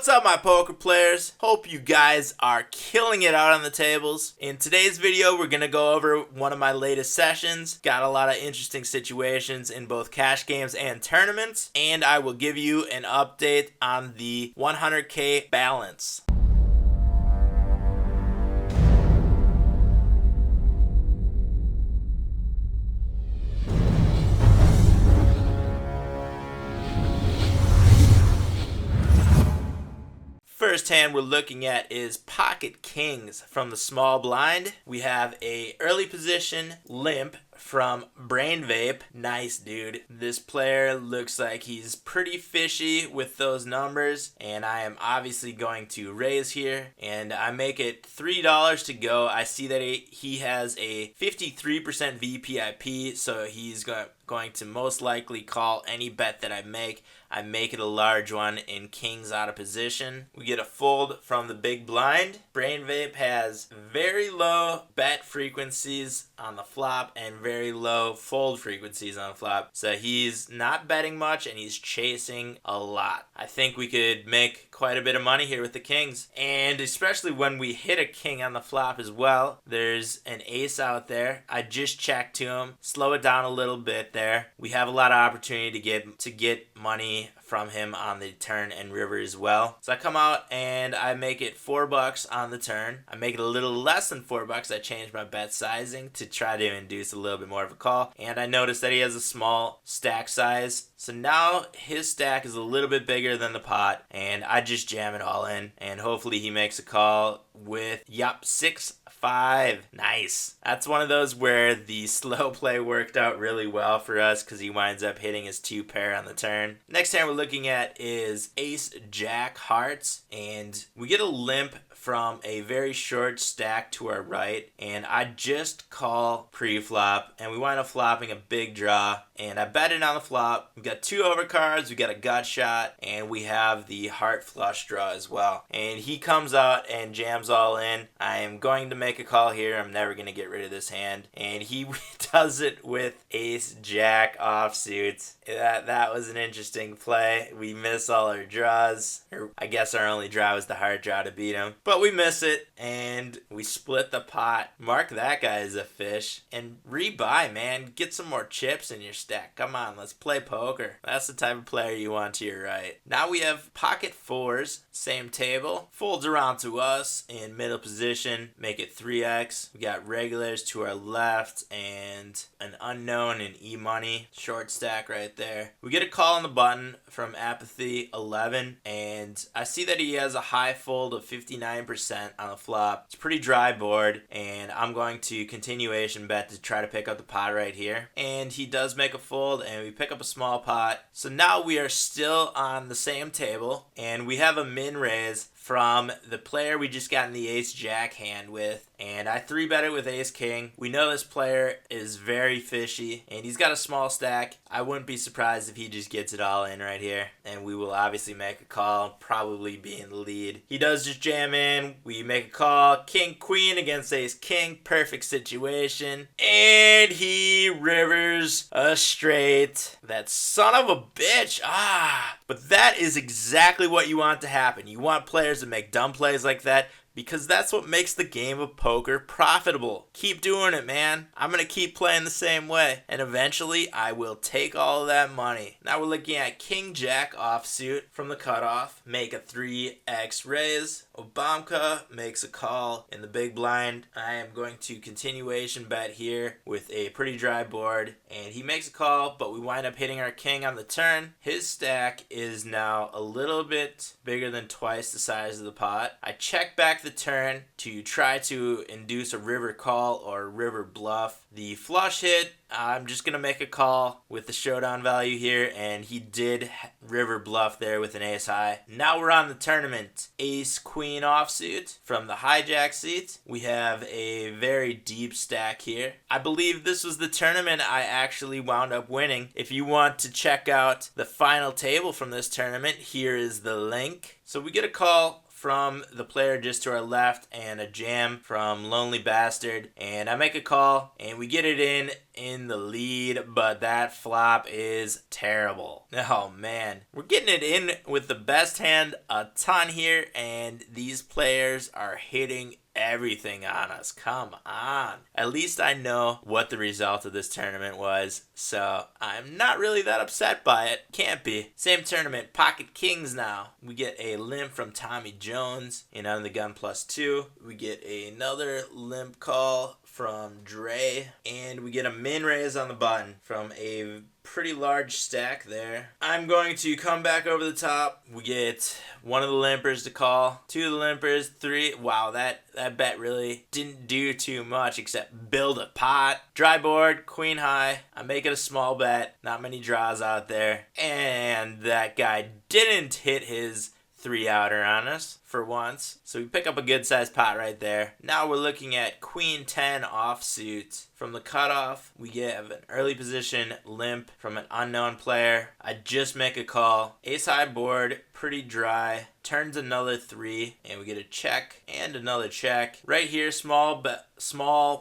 What's up, my poker players? Hope you guys are killing it out on the tables. In today's video, we're gonna go over one of my latest sessions. Got a lot of interesting situations in both cash games and tournaments, and I will give you an update on the 100K balance. First hand we're looking at is pocket kings from the small blind. We have a early position limp from Brain Vape. Nice, dude. This player looks like he's pretty fishy with those numbers, and I am obviously going to raise here, and I make it $3 to go. I see that he has a 53% VPIP, so he's going to most likely call any bet that I make. I make it a large one in kings out of position. We get a fold from the big blind. Brain Vape has very low bet frequencies on the flop and very low fold frequencies on the flop. So he's not betting much and he's chasing a lot. I think we could make quite a bit of money here with the kings. And especially when we hit a king on the flop as well. There's an ace out there. I just checked to him. Slow it down a little bit there. We have a lot of opportunity to get money from him on the turn and river as well. So I come out and I make it $4 on the turn. I make it a little less than $4. I change my bet sizing to try to induce a little bit more of a call. And I notice that he has a small stack size. So now his stack is a little bit bigger than the pot, and I just jam it all in, and hopefully he makes a call with 6-5. Nice. That's one of those where the slow play worked out really well for us because he winds up hitting his 2 pair on the turn. Next hand we're looking at is ace jack hearts, and we get a limp from a very short stack to our right, and I just call pre-flop, and we wind up flopping a big draw, and I bet it on the flop. We've got 2 overcards, we got a gut shot, and we have the heart flush draw as well. And he comes out and jams all in. I am going to make a call here. I'm never going to get rid of this hand. And he does it with ace jack offsuit. That was an interesting play. We miss all our draws. Or I guess our only draw was the heart draw to beat him. But we miss it, and we split the pot. Mark that guy as a fish. And rebuy, man. Get some more chips in your stack. Come on, let's play poker. That's the type of player you want to your right. Now we have pocket fours. Same table. Folds around to us in middle position. Make it 3x. We got regulars to our left and an unknown in E-money. Short stack right there. We get a call on the button from Apathy 11, and I see that he has a high fold of 59% on the flop. It's a pretty dry board, and I'm going to continuation bet to try to pick up the pot right here. And he does make a fold, and we pick up a small pot. So now we are still on the same table, and we have a min raise from the player we just got in the ace jack hand with, and I 3-bet it with ace king. We know this player is very fishy, and he's got a small stack. I wouldn't be surprised if he just gets it all in right here, and we will obviously make a call, probably be in the lead. He does just jam in. We make a call. King queen against ace king. Perfect situation, and he rivers a straight. That son of a bitch. But that is exactly what you want to happen. You want players to make dumb plays like that, because that's what makes the game of poker profitable. Keep doing it, man. I'm going to keep playing the same way, and eventually I will take all of that money. Now we're looking at king jack offsuit from the cutoff. Make a 3x raise. Obamka makes a call in the big blind. I am going to continuation bet here with a pretty dry board, and he makes a call, but we wind up hitting our king on the turn. His stack is now a little bit bigger than twice the size of the pot. I check back the turn to try to induce a river call or river bluff. The flush hit, I'm just going to make a call with the showdown value here, and he did river bluff there with an ace high. Now we're on the tournament. Ace queen offsuit from the hijack seat. We have a very deep stack here. I believe this was the tournament I actually wound up winning. If you want to check out the final table from this tournament, here is the link. So we get a call from the player just to our left and a jam from Lonely Bastard. And I make a call and we get it in the lead, but that flop is terrible. Oh man, we're getting it in with the best hand a ton here, and these players are hitting everything on us. Come on. At least I know what the result of this tournament was, so I'm not really that upset by it. Can't be. Same tournament, Pocket Kings now. We get a limp from Tommy Jones in Under the Gun +2. We get another limp call from Dre, and we get a min raise on the button from a pretty large stack there. I'm going to come back over the top. We get one of the limpers to call, two of the limpers, three. Wow, that bet really didn't do too much except build a pot. Dry board, queen high. I make it a small bet. Not many draws out there. And that guy didn't hit his 3-outer on us for once. So we pick up a good sized pot right there. Now we're looking at queen 10 offsuit. From the cutoff, we get an early position limp from an unknown player. I just make a call. Ace high board, pretty dry. Turns another 3, and we get a check and another check. Right here, small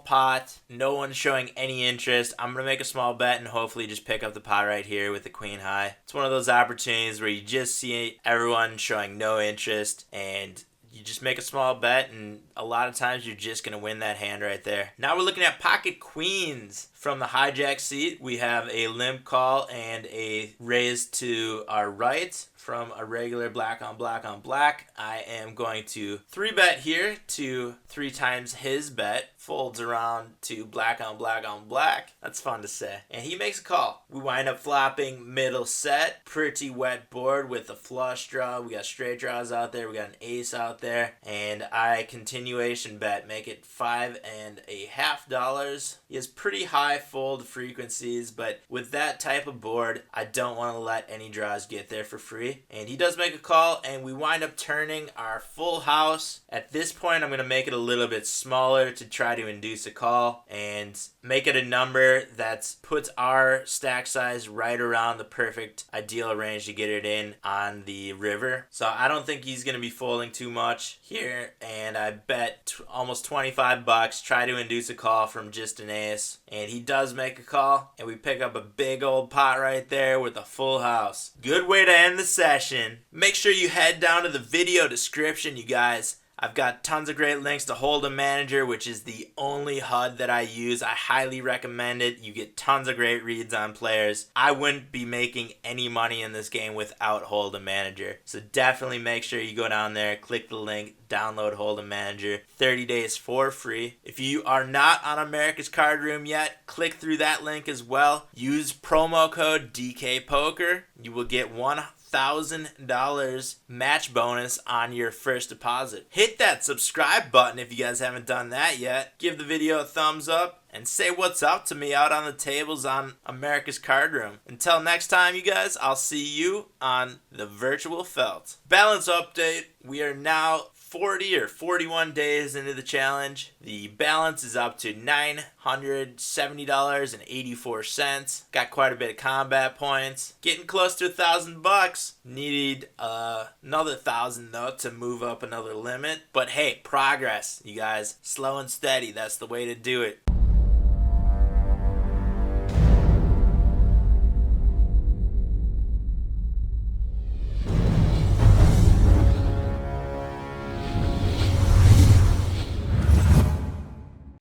pot. No one's showing any interest. I'm going to make a small bet and hopefully just pick up the pot right here with the queen high. It's one of those opportunities where you just see everyone showing no interest, and you just make a small bet, and a lot of times you're just going to win that hand right there. Now we're looking at pocket queens. From the hijack seat, we have a limp call and a raise to our right from a regular black on black on black. I am going to 3-bet here to 3 times his bet. Folds around to black on black on black. That's fun to say. And he makes a call. We wind up flopping middle set. Pretty wet board with a flush draw. We got straight draws out there. We got an ace out there. And I continuation bet. Make it $5.50. He has pretty high fold frequencies, but with that type of board, I don't want to let any draws get there for free. And he does make a call, and we wind up turning our full house. At this point, I'm going to make it a little bit smaller to try to induce a call and make it a number that puts our stack size right around the perfect ideal range to get it in on the river. So I don't think he's going to be folding too much here, and I bet almost 25 bucks, try to induce a call from just an ace, and he does make a call, and we pick up a big old pot right there with a full house. Good way to end the session. Make sure you head down to the video description, you guys. I've got tons of great links to Hold'em Manager, which is the only HUD that I use. I highly recommend it. You get tons of great reads on players. I wouldn't be making any money in this game without Hold'em Manager. So definitely make sure you go down there, click the link, download Hold'em Manager. 30 days for free. If you are not on America's Card Room yet, click through that link as well. Use promo code DKPoker. You will get $1,000 match bonus on your first deposit. Hit that subscribe button if you guys haven't done that yet. Give the video a thumbs up and say what's up to me out on the tables on America's Card Room. Until next time, you guys, I'll see you on the virtual felt. Balance update. We are now 40 or 41 days into the challenge. The balance is up to $970.84. Got quite a bit of combat points. Getting close to $1,000. Need another 1,000 though to move up another limit. But hey, progress, you guys. Slow and steady. That's the way to do it.